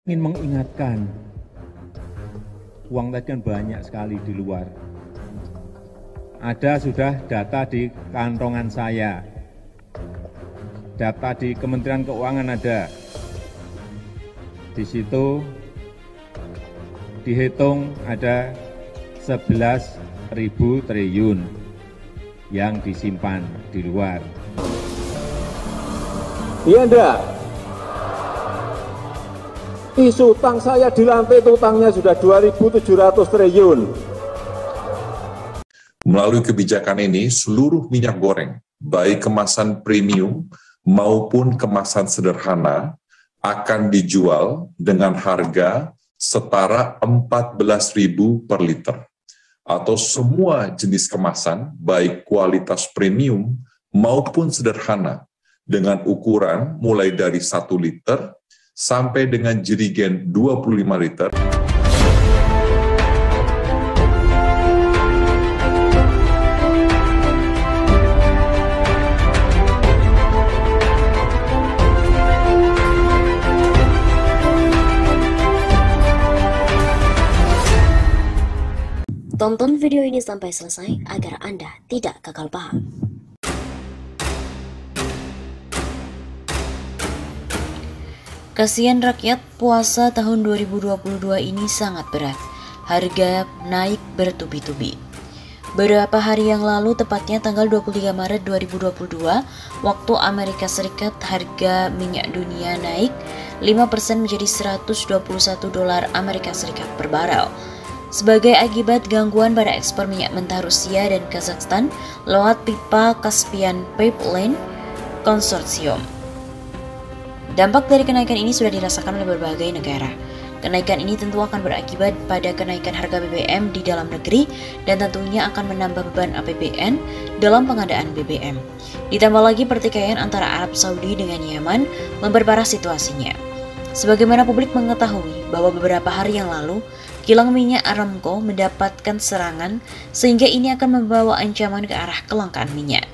ingin mengingatkan, uang tadi kan banyak sekali di luar. Ada sudah data di kantongan saya, data di Kementerian Keuangan ada. Di situ dihitung ada 11.000 triliun yang disimpan di luar. Iya enggak? Isu utang saya di lantai itu utangnya sudah 2.700 triliun. Melalui kebijakan ini, seluruh minyak goreng, baik kemasan premium maupun kemasan sederhana, akan dijual dengan harga setara 14.000 per liter. Atau semua jenis kemasan, baik kualitas premium maupun sederhana, dengan ukuran mulai dari 1 liter sampai dengan jerigen 25 liter. Tonton video ini sampai selesai agar Anda tidak gagal paham. Kasihan rakyat, puasa tahun 2022 ini sangat berat. Harga naik bertubi-tubi. Beberapa hari yang lalu, tepatnya tanggal 23 Maret 2022, waktu Amerika Serikat, harga minyak dunia naik 5% menjadi 121 dolar Amerika Serikat per barel. Sebagai akibat gangguan pada ekspor minyak mentah Rusia dan Kazakhstan lewat pipa Caspian Pipeline Consortium. Dampak dari kenaikan ini sudah dirasakan oleh berbagai negara. Kenaikan ini tentu akan berakibat pada kenaikan harga BBM di dalam negeri dan tentunya akan menambah beban APBN dalam pengadaan BBM. Ditambah lagi pertikaian antara Arab Saudi dengan Yaman memperparah situasinya. Sebagaimana publik mengetahui bahwa beberapa hari yang lalu, kilang minyak Aramco mendapatkan serangan sehingga ini akan membawa ancaman ke arah kelangkaan minyak.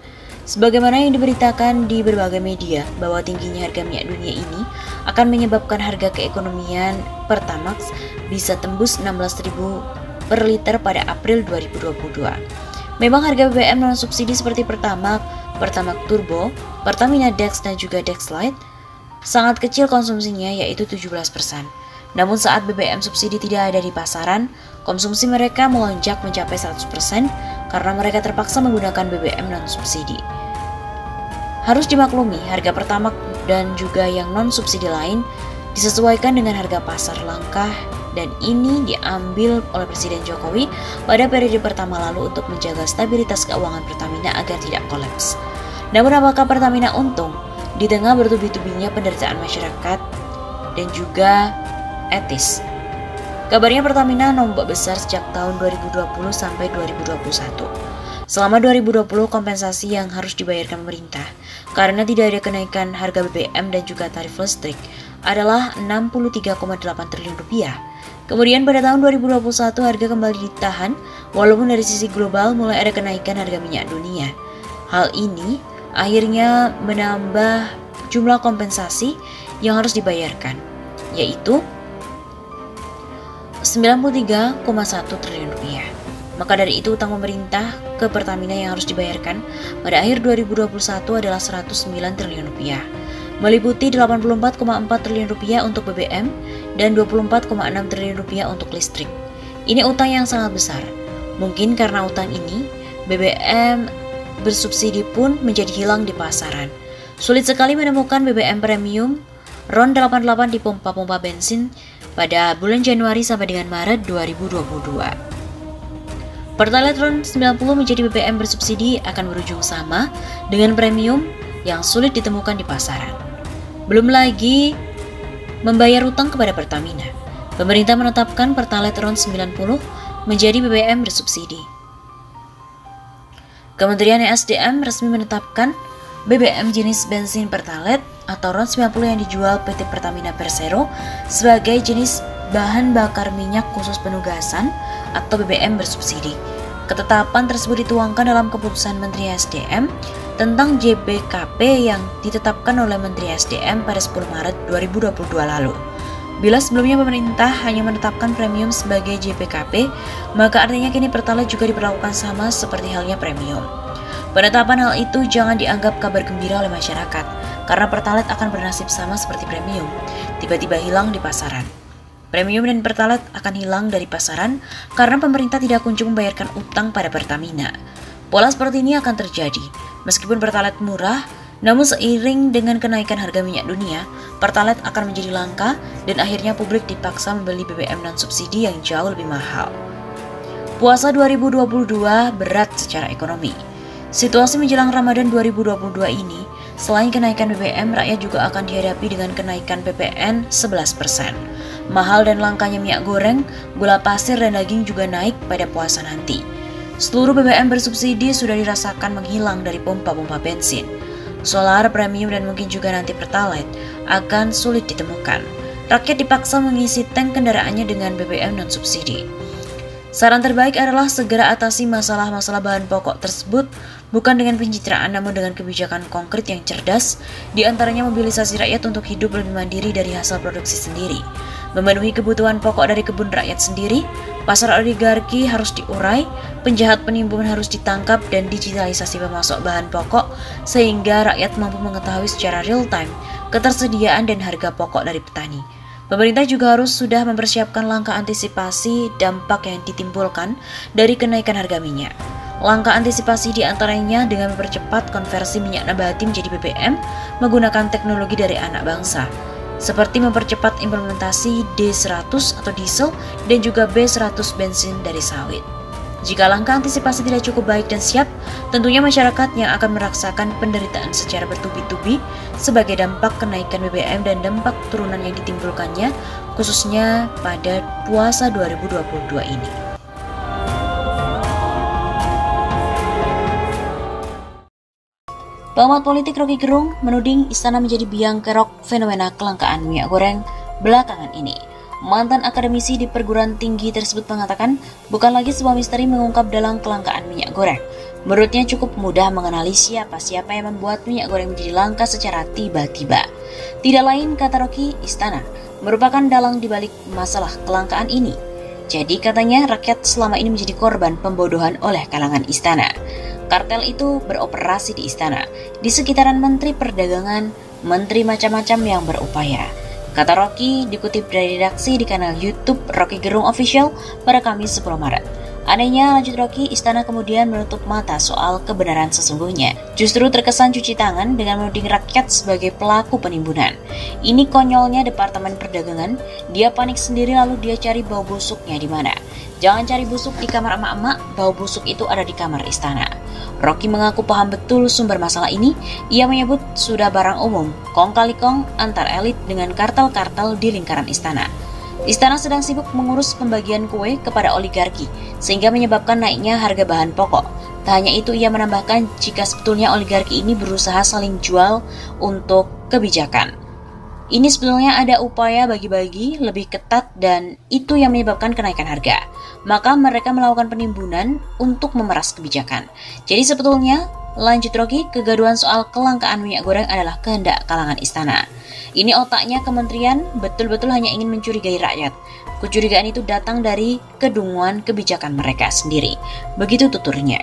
Sebagaimana yang diberitakan di berbagai media bahwa tingginya harga minyak dunia ini akan menyebabkan harga keekonomian Pertamax bisa tembus 16.000 per liter pada April 2022. Memang harga BBM non subsidi seperti Pertamax, Pertamax Turbo, Pertamina Dex dan juga Dex Lite sangat kecil konsumsinya, yaitu 17%. Namun saat BBM subsidi tidak ada di pasaran, konsumsi mereka melonjak mencapai 100% karena mereka terpaksa menggunakan BBM non-subsidi. Harus dimaklumi, harga Pertamax dan juga yang non-subsidi lain disesuaikan dengan harga pasar langkah, dan ini diambil oleh Presiden Jokowi pada periode pertama lalu untuk menjaga stabilitas keuangan Pertamina agar tidak kolaps. Namun apakah Pertamina untung di tengah bertubi-tubinya penderitaan masyarakat dan juga etis? Kabarnya Pertamina nombok besar sejak tahun 2020 sampai 2021. Selama 2020 kompensasi yang harus dibayarkan pemerintah karena tidak ada kenaikan harga BBM dan juga tarif listrik adalah 63,8 triliun rupiah. Kemudian pada tahun 2021 harga kembali ditahan walaupun dari sisi global mulai ada kenaikan harga minyak dunia. Hal ini akhirnya menambah jumlah kompensasi yang harus dibayarkan, yaitu 93,1 triliun rupiah. Maka dari itu utang pemerintah ke Pertamina yang harus dibayarkan pada akhir 2021 adalah 109 triliun rupiah, meliputi 84,4 triliun rupiah untuk BBM dan 24,6 triliun rupiah untuk listrik. Ini utang yang sangat besar. Mungkin karena utang ini, BBM bersubsidi pun menjadi hilang di pasaran. Sulit sekali menemukan BBM premium RON 88 di pompa-pompa bensin pada bulan Januari sampai dengan Maret 2022. Pertalite RON 90 menjadi BBM bersubsidi akan berujung sama dengan premium yang sulit ditemukan di pasaran. Belum lagi membayar utang kepada Pertamina. Pemerintah menetapkan Pertalite RON 90 menjadi BBM bersubsidi. Kementerian SDM resmi menetapkan BBM jenis bensin Pertalite atau RON 90 yang dijual PT Pertamina Persero sebagai jenis bahan bakar minyak khusus penugasan atau BBM bersubsidi. Ketetapan tersebut dituangkan dalam keputusan Menteri SDM tentang JBKP yang ditetapkan oleh Menteri SDM pada 10 Maret 2022 lalu. Bila sebelumnya pemerintah hanya menetapkan premium sebagai JPKP, maka artinya kini Pertalite juga diperlakukan sama seperti halnya premium. Penetapan hal itu jangan dianggap kabar gembira oleh masyarakat, karena Pertalite akan bernasib sama seperti premium, tiba-tiba hilang di pasaran. Premium dan Pertalite akan hilang dari pasaran karena pemerintah tidak kunjung membayarkan utang pada Pertamina. Pola seperti ini akan terjadi, meskipun Pertalite murah, namun seiring dengan kenaikan harga minyak dunia, Pertalite akan menjadi langka dan akhirnya publik dipaksa membeli BBM non-subsidi yang jauh lebih mahal. Puasa 2022 berat secara ekonomi. Situasi menjelang Ramadan 2022 ini, selain kenaikan BBM, rakyat juga akan dihadapi dengan kenaikan PPN 11%. Mahal dan langkanya minyak goreng, gula pasir dan daging juga naik pada puasa nanti. Seluruh BBM bersubsidi sudah dirasakan menghilang dari pompa-pompa bensin. Solar, premium, dan mungkin juga nanti Pertalite akan sulit ditemukan. Rakyat dipaksa mengisi tank kendaraannya dengan BBM non-subsidi. Saran terbaik adalah segera atasi masalah-masalah bahan pokok tersebut, bukan dengan pencitraan namun dengan kebijakan konkret yang cerdas, diantaranya mobilisasi rakyat untuk hidup lebih mandiri dari hasil produksi sendiri, memenuhi kebutuhan pokok dari kebun rakyat sendiri, pasar oligarki harus diurai, penjahat penimbun harus ditangkap, dan digitalisasi pemasok bahan pokok sehingga rakyat mampu mengetahui secara real time ketersediaan dan harga pokok dari petani. Pemerintah juga harus sudah mempersiapkan langkah antisipasi dampak yang ditimbulkan dari kenaikan harga minyak. Langkah antisipasi diantaranya dengan mempercepat konversi minyak nabati menjadi BBM menggunakan teknologi dari anak bangsa, seperti mempercepat implementasi D100 atau diesel dan juga B100 bensin dari sawit. Jika langkah antisipasi tidak cukup baik dan siap, tentunya masyarakat yang akan merasakan penderitaan secara bertubi-tubi sebagai dampak kenaikan BBM dan dampak turunan yang ditimbulkannya, khususnya pada puasa 2022 ini. Pengamat politik Rocky Gerung menuding istana menjadi biang kerok fenomena kelangkaan minyak goreng belakangan ini. Mantan akademisi di perguruan tinggi tersebut mengatakan bukan lagi sebuah misteri mengungkap dalam kelangkaan minyak goreng. Menurutnya cukup mudah mengenali siapa-siapa yang membuat minyak goreng menjadi langka secara tiba-tiba. Tidak lain, kata Rocky, istana merupakan dalang dibalik masalah kelangkaan ini. Jadi katanya rakyat selama ini menjadi korban pembodohan oleh kalangan istana. Kartel itu beroperasi di istana, di sekitaran menteri perdagangan, menteri macam-macam yang berupaya. Kata Rocky dikutip dari redaksi di kanal YouTube Rocky Gerung Official pada Kamis 10 Maret. Anehnya, lanjut Rocky, istana kemudian menutup mata soal kebenaran sesungguhnya. Justru terkesan cuci tangan dengan menuding rakyat sebagai pelaku penimbunan. Ini konyolnya Departemen Perdagangan, dia panik sendiri lalu dia cari bau busuknya di mana. Jangan cari busuk di kamar emak-emak, bau busuk itu ada di kamar istana. Rocky mengaku paham betul sumber masalah ini. Ia menyebut sudah barang umum, kong kali kong antar elit dengan kartel-kartel di lingkaran istana. Istana sedang sibuk mengurus pembagian kue kepada oligarki, sehingga menyebabkan naiknya harga bahan pokok. Tak hanya itu, ia menambahkan jika sebetulnya oligarki ini berusaha saling jual untuk kebijakan. Ini sebetulnya ada upaya bagi-bagi lebih ketat dan itu yang menyebabkan kenaikan harga. Maka mereka melakukan penimbunan untuk memeras kebijakan. Jadi sebetulnya, lanjut Rocky, kegaduhan soal kelangkaan minyak goreng adalah kehendak kalangan istana. Ini otaknya kementerian betul-betul hanya ingin mencurigai rakyat. Kecurigaan itu datang dari kedunguan kebijakan mereka sendiri. Begitu tuturnya.